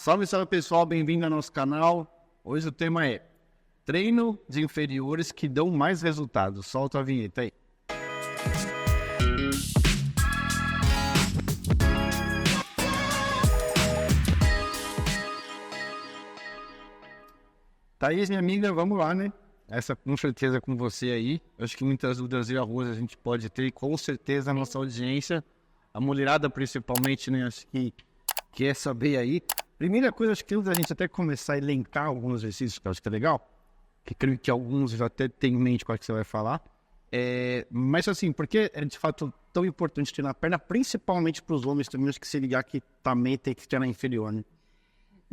Salve, salve pessoal, bem-vindo ao nosso canal. Hoje o tema é treino de inferiores que dão mais resultados. Solta a vinheta aí. Thaís, minha amiga, vamos lá, né? Essa com certeza com você aí. Eu acho que muitas dúvidas e arroz a gente pode ter, e com certeza a nossa audiência, a mulherada principalmente, né? Acho que quer saber aí. Primeira coisa, acho que antes da gente até começar a elencar alguns exercícios, que eu acho que é legal, que creio que alguns já até tem em mente qual que você vai falar. Mas assim, por que é de fato tão importante treinar a perna, principalmente para os homens também, acho que se ligar que também tem que treinar inferior, né?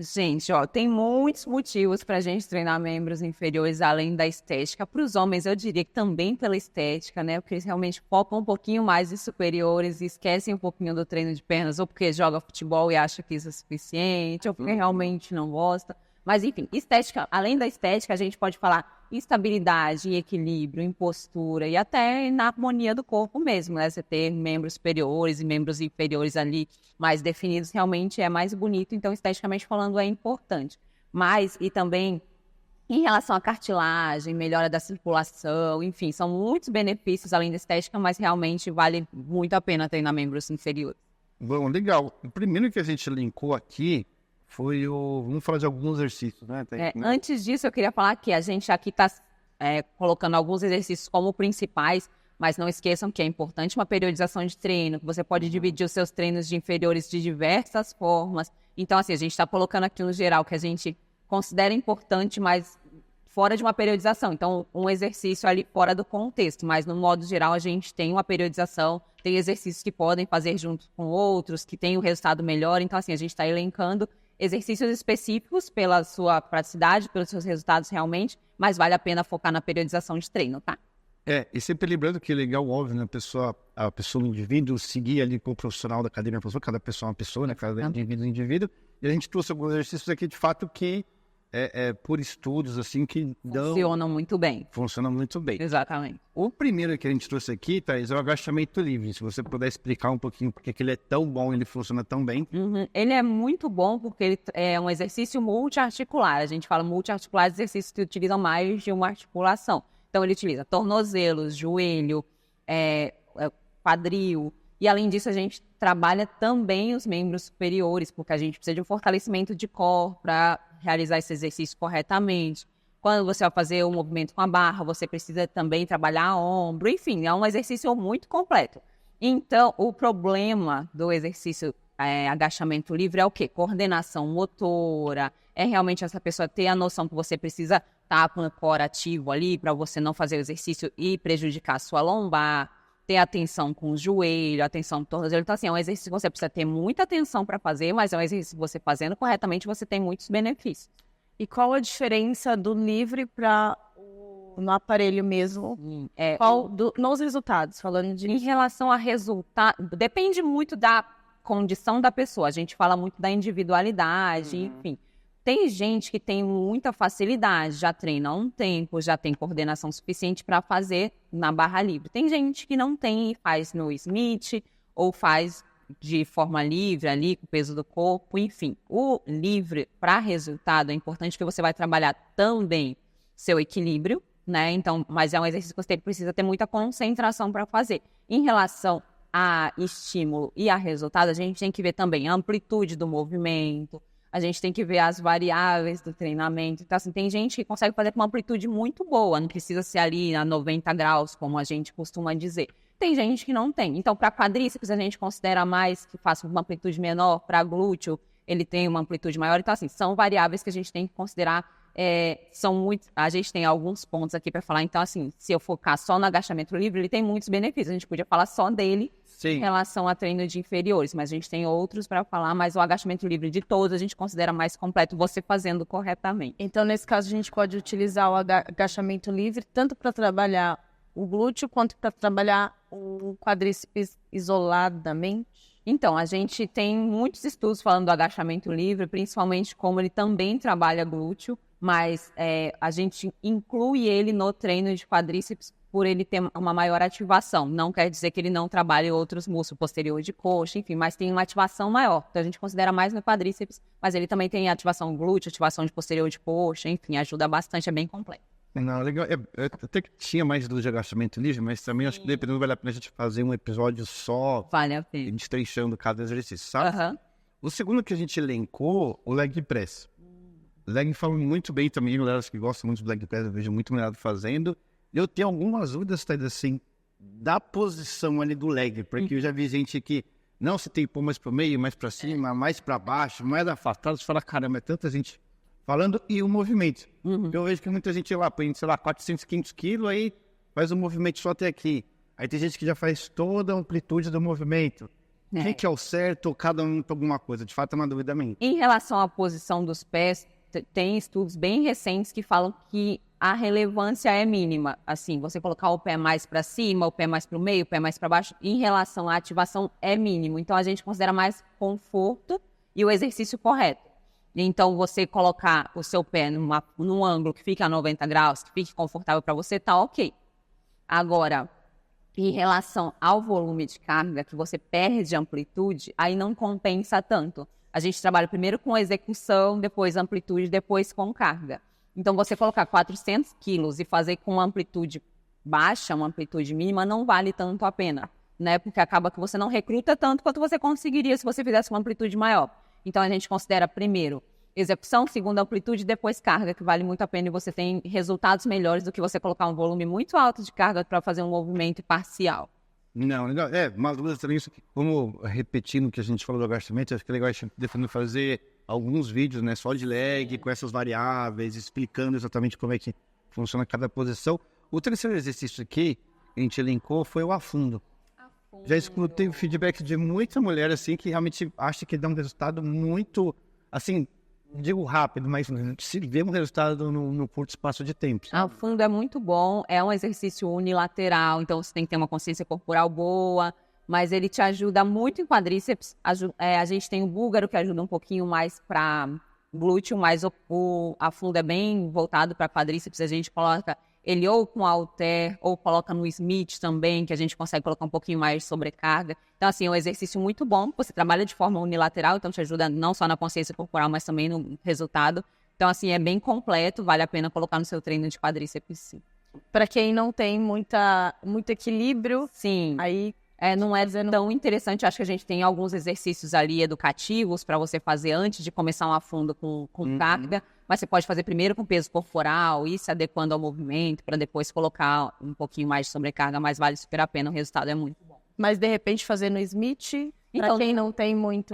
Gente, tem muitos motivos para a gente treinar membros inferiores além da estética. Para os homens, eu diria que também pela estética, né? Porque eles realmente focam um pouquinho mais em superiores e esquecem um pouquinho do treino de pernas, ou porque joga futebol e acha que isso é suficiente, ou porque realmente não gosta. Mas, enfim, estética, além da estética, a gente pode falar em estabilidade, em equilíbrio, em postura e até na harmonia do corpo mesmo, né? Você ter membros superiores e membros inferiores ali mais definidos realmente é mais bonito, então esteticamente falando é importante. Mas, e também em relação à cartilagem, melhora da circulação, enfim, são muitos benefícios além da estética, mas realmente vale muito a pena treinar membros inferiores. Bom, legal. O primeiro que a gente linkou aqui foi vamos falar de alguns exercícios, né? Antes disso, eu queria falar que a gente aqui está colocando alguns exercícios como principais, mas não esqueçam que é importante uma periodização de treino, que você pode dividir os seus treinos de inferiores de diversas formas. Então, assim, a gente está colocando aqui no geral que a gente considera importante, mas fora de uma periodização. Então, um exercício ali fora do contexto, mas no modo geral a gente tem uma periodização, tem exercícios que podem fazer junto com outros, que tem o resultado melhor. Então, assim, a gente está elencando exercícios específicos pela sua praticidade, pelos seus resultados realmente, mas vale a pena focar na periodização de treino, tá? E sempre lembrando que é legal, óbvio, né? A pessoa, o indivíduo, seguir ali com o profissional da academia, cada pessoa é uma pessoa, né? Cada indivíduo é um indivíduo. E a gente trouxe alguns exercícios aqui, de fato, que por estudos, assim, que funcionam muito bem. Funcionam muito bem. Exatamente. O primeiro que a gente trouxe aqui, Thaís, é o agachamento livre. Se você puder explicar um pouquinho porque que ele é tão bom, ele funciona tão bem. Ele é muito bom porque ele é um exercício multiarticular. A gente fala multiarticular, exercícios que utilizam mais de uma articulação. Então, ele utiliza tornozelos, joelho, quadril. E, além disso, a gente trabalha também os membros superiores, porque a gente precisa de um fortalecimento de core para realizar esse exercício corretamente. Quando você vai fazer o movimento com a barra, você precisa também trabalhar ombro. Enfim, é um exercício muito completo. Então, o problema do exercício agachamento livre é o quê? Coordenação motora. É realmente essa pessoa ter a noção que você precisa estar com o core ativo ali para você não fazer o exercício e prejudicar a sua lombar. Ter atenção com o joelho, atenção com o tornozelo. Então, assim, é um exercício que você precisa ter muita atenção para fazer, mas é um exercício que você fazendo corretamente, você tem muitos benefícios. E qual a diferença do livre para no aparelho mesmo? Nos resultados, falando de... Em relação a resultado, depende muito da condição da pessoa. A gente fala muito da individualidade, enfim. Tem gente que tem muita facilidade, já treina há um tempo, já tem coordenação suficiente para fazer na barra livre. Tem gente que não tem e faz no Smith ou faz de forma livre ali, com o peso do corpo, enfim. O livre, para resultado, é importante que você vai trabalhar também seu equilíbrio, né? Então, mas é um exercício que você precisa ter muita concentração para fazer. Em relação a estímulo e a resultado, a gente tem que ver também a amplitude do movimento, a gente tem que ver as variáveis do treinamento. Então, assim, tem gente que consegue fazer com uma amplitude muito boa, não precisa ser ali a 90 graus, como a gente costuma dizer. Tem gente que não tem. Então, para quadríceps, a gente considera mais que faça uma amplitude menor. Para glúteo, ele tem uma amplitude maior. Então, assim, são variáveis que a gente tem que considerar. A gente tem alguns pontos aqui para falar. Então, assim, se eu focar só no agachamento livre, ele tem muitos benefícios. A gente podia falar só dele. Sim. Em relação a treino de inferiores, mas a gente tem outros para falar, mas o agachamento livre de todos a gente considera mais completo você fazendo corretamente. Então, nesse caso, a gente pode utilizar o agachamento livre tanto para trabalhar o glúteo quanto para trabalhar o quadríceps isoladamente? Então, a gente tem muitos estudos falando do agachamento livre, principalmente como ele também trabalha glúteo, mas a gente inclui ele no treino de quadríceps por ele ter uma maior ativação. Não quer dizer que ele não trabalhe outros músculos, posterior de coxa, enfim, mas tem uma ativação maior. Então a gente considera mais no quadríceps, mas ele também tem ativação glúteo, ativação de posterior de coxa, enfim, ajuda bastante, é bem completo. Não, legal. Até que tinha mais dúvida de agachamento livre, mas também acho que dependendo vale a pena a gente fazer um episódio só, Vale a pena. destrinchando cada exercício, sabe? Aham. O segundo que a gente elencou, o leg press. O leg fala muito bem também, galera que gostam muito do leg press, eu vejo muito mulherada fazendo. Eu tenho algumas dúvidas, Thaís, assim, da posição ali do leg, porque eu já vi gente que, não, você tem que pôr mais pro meio, mais pra cima, mais pra baixo, mais afastado, você fala, caramba, é tanta gente falando, e o movimento. Eu vejo que muita gente lá põe, sei lá, 400, 500 quilos, aí faz o movimento só até aqui. Aí tem gente que já faz toda a amplitude do movimento. O que é o certo, cada um para alguma coisa? De fato, é uma dúvida minha. Em relação à posição dos pés, tem estudos bem recentes que falam que a relevância é mínima. Assim, você colocar o pé mais para cima, o pé mais para o meio, o pé mais para baixo, em relação à ativação é mínimo. Então, a gente considera mais conforto e o exercício correto. Então, você colocar o seu pé num ângulo que fique a 90 graus, que fique confortável para você, tá ok. Agora, em relação ao volume de carga, que você perde amplitude, aí não compensa tanto. A gente trabalha primeiro com execução, depois amplitude, depois com carga. Então, você colocar 400 quilos e fazer com amplitude baixa, uma amplitude mínima, não vale tanto a pena, né? Porque acaba que você não recruta tanto quanto você conseguiria se você fizesse uma amplitude maior. Então, a gente considera primeiro execução, segundo amplitude, depois carga, que vale muito a pena e você tem resultados melhores do que você colocar um volume muito alto de carga para fazer um movimento parcial. Não, legal. Uma dúvida também, isso, como repetindo o que a gente falou do agachamento, acho que é legal a gente definindo fazer alguns vídeos, né, só de leg, com essas variáveis, explicando exatamente como é que funciona cada posição. O terceiro exercício aqui, que a gente elencou, foi o afundo. Já escutei o feedback de muita mulher, assim, que realmente acha que dá um resultado muito, assim, digo rápido, mas se vê um resultado no curto espaço de tempo. O fundo é muito bom, é um exercício unilateral, então você tem que ter uma consciência corporal boa, mas ele te ajuda muito em quadríceps. A gente tem o búlgaro, que ajuda um pouquinho mais para glúteo, mas a fundo é bem voltado para quadríceps. A gente coloca ele ou com halter, ou coloca no Smith também, que a gente consegue colocar um pouquinho mais de sobrecarga. Então, assim, é um exercício muito bom. Você trabalha de forma unilateral, então te ajuda não só na consciência corporal, mas também no resultado. Então, assim, é bem completo, vale a pena colocar no seu treino de quadríceps, sim. Para quem não tem muito equilíbrio, Sim. Aí não é tão interessante. Acho que a gente tem alguns exercícios ali educativos para você fazer antes de começar um afundo com carga. Mas você pode fazer primeiro com peso corporal, ir se adequando ao movimento, para depois colocar um pouquinho mais de sobrecarga, mas vale super a pena, o resultado é muito bom. Mas de repente fazer no Smith, Então, para quem não tem muito.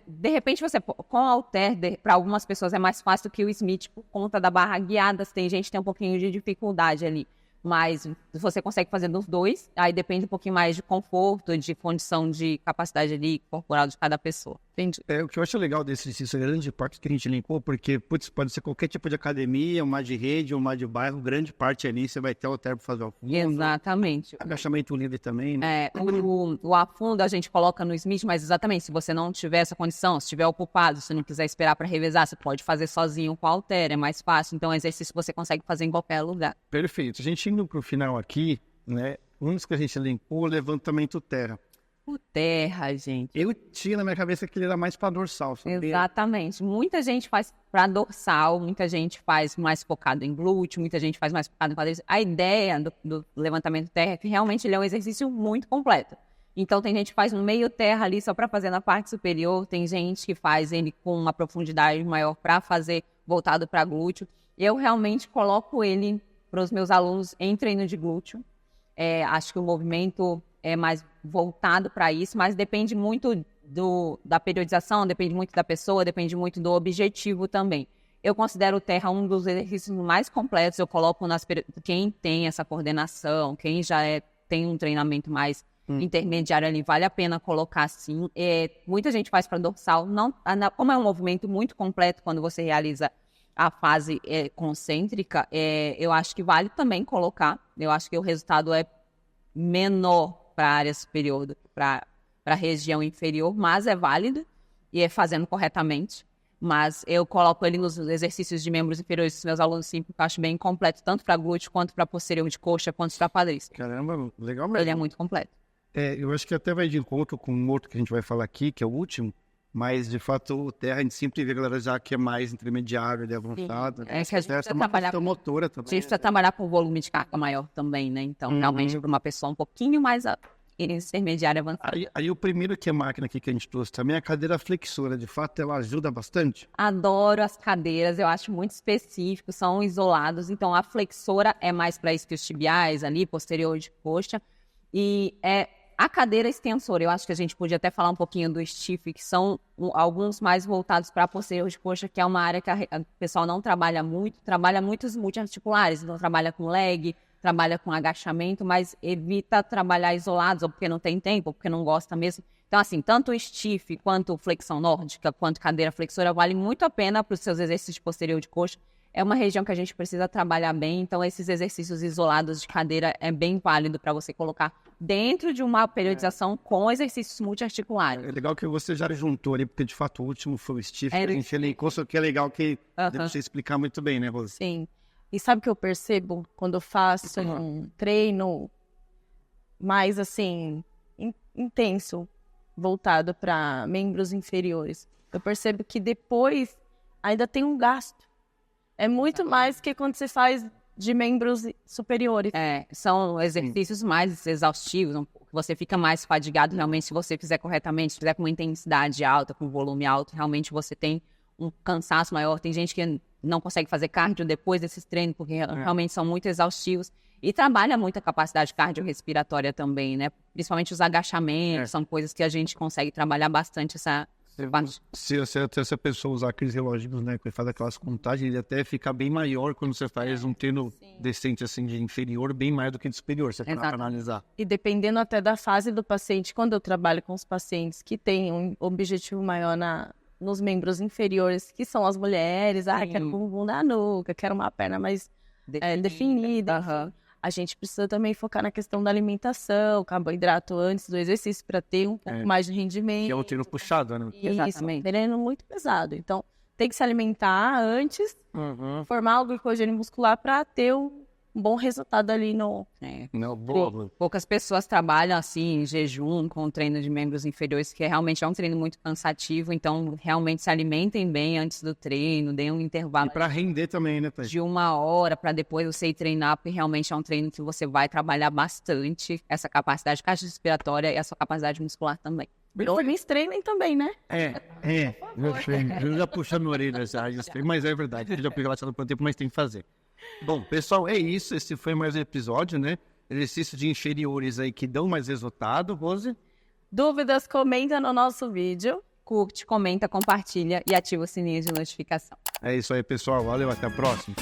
De repente você, com halter, para algumas pessoas é mais fácil que o Smith por conta da barra guiada, tem gente que tem um pouquinho de dificuldade ali. Mas você consegue fazer nos dois, aí depende um pouquinho mais de conforto, de condição de capacidade ali corporal de cada pessoa. Entendi. O que eu acho legal desse exercício, grande parte que a gente linkou, porque pode ser qualquer tipo de academia, uma de rede, uma de bairro, grande parte ali você vai ter o halter para fazer o fundo. Exatamente. Agachamento livre também, né? O afundo a gente coloca no Smith, mas exatamente, se você não tiver essa condição, se estiver ocupado, se não quiser esperar para revezar, você pode fazer sozinho com o halter, é mais fácil. Então é um exercício que você consegue fazer em qualquer lugar. Perfeito. A gente indo para o final aqui, né? Um dos que a gente linkou, o levantamento terra. O terra, gente. Eu tinha na minha cabeça que ele era mais para dorsal, sabia? Exatamente. Muita gente faz para dorsal, muita gente faz mais focado em glúteo, muita gente faz mais focado em quadríceps. A ideia do levantamento terra é que realmente ele é um exercício muito completo. Então tem gente que faz no meio terra ali só para fazer na parte superior, tem gente que faz ele com uma profundidade maior para fazer voltado para glúteo. Eu realmente coloco ele para os meus alunos em treino de glúteo. Acho que o movimento é mais voltado para isso, mas depende muito da periodização, depende muito da pessoa, depende muito do objetivo também. Eu considero o terra um dos exercícios mais completos, eu coloco quem tem essa coordenação, quem já tem um treinamento mais intermediário ali, vale a pena colocar sim. Muita gente faz para dorsal, como é um movimento muito completo quando você realiza a fase concêntrica, eu acho que vale também colocar. Eu acho que o resultado é menor para a área superior do que para a região inferior, mas é válido e é fazendo corretamente. Mas eu coloco ele nos exercícios de membros inferiores dos meus alunos, sim, porque eu acho bem completo, tanto para glúteo, quanto para posterior de coxa, quanto para quadríceps. Caramba, legal mesmo. Ele é muito completo. Eu acho que até vai de encontro com um outro que a gente vai falar aqui, que é o último, mas de fato o terra a gente sempre vê a galera já que é mais intermediário, ele é avançado. É que a gente Terra precisa é uma trabalhar questão motora também. A gente precisa trabalhar com volume de carga maior também, né? Então, realmente, para uma pessoa um pouquinho mais intermediária avançada. Aí o primeiro que é máquina aqui que a gente trouxe também é a cadeira flexora. De fato, ela ajuda bastante. Adoro as cadeiras, eu acho muito específico, são isolados. Então, a flexora é mais para isquios tibiais ali, posterior de coxa. E a cadeira extensora, eu acho que a gente podia até falar um pouquinho do stiff, que são alguns mais voltados para posterior de coxa, que é uma área que o pessoal não trabalha muito os multiarticulares, então trabalha com leg, trabalha com agachamento, mas evita trabalhar isolados, ou porque não tem tempo, ou porque não gosta mesmo. Então, assim, tanto o stiff, quanto flexão nórdica, quanto cadeira flexora, vale muito a pena para os seus exercícios de posterior de coxa. É uma região que a gente precisa trabalhar bem, então esses exercícios isolados de cadeira é bem válido para você colocar dentro de uma periodização com exercícios multiarticulares. É legal que você já juntou ali, porque de fato o último foi o stiff, que a gente elencou, só que é legal que deve você explicar muito bem, né, Rose? Sim. E sabe o que eu percebo quando eu faço um treino mais, assim, intenso, voltado para membros inferiores? Eu percebo que depois ainda tem um gasto. É muito mais que quando você faz de membros superiores. São exercícios mais exaustivos, você fica mais fadigado realmente se você fizer corretamente, se fizer com uma intensidade alta, com volume alto, realmente você tem um cansaço maior. Tem gente que não consegue fazer cardio depois desses treinos, porque realmente são muito exaustivos. E trabalha muito a capacidade cardiorrespiratória também, né? Principalmente os agachamentos, são coisas que a gente consegue trabalhar bastante essa parte. Se essa pessoa usar aqueles relógios, né, que faz aquelas contagens, ele até fica bem maior quando você faz um treino decente, assim, de inferior, bem mais do que de superior, você para analisar. E dependendo até da fase do paciente, quando eu trabalho com os pacientes que têm um objetivo maior nos membros inferiores, que são as mulheres, quero um bumbum na nuca, quero uma perna mais definida. A gente precisa também focar na questão da alimentação, carboidrato antes do exercício, para ter um pouco mais de rendimento. Que é um treino puxado, né? Exatamente. Treino muito pesado. Então, tem que se alimentar antes, formar o glicogênio muscular para ter um bom resultado ali no... Poucas pessoas trabalham assim, em jejum, com treino de membros inferiores, que realmente é um treino muito cansativo, então realmente se alimentem bem antes do treino, deem um intervalo. E para render também, né, Thaís? De 1 hora para depois você ir treinar, porque realmente é um treino que você vai trabalhar bastante essa capacidade cardiorrespiratória e a sua capacidade muscular também. Eles treinem também, né? Eu já puxei minha orelha já, mas é verdade, eu já peguei relacionado por um tempo, mas tem que fazer. Bom, pessoal, é isso. Esse foi mais um episódio, né? Exercícios de inferiores aí que dão mais resultado, Rose. Dúvidas, comenta no nosso vídeo. Curte, comenta, compartilha e ativa o sininho de notificação. É isso aí, pessoal. Valeu, até a próxima.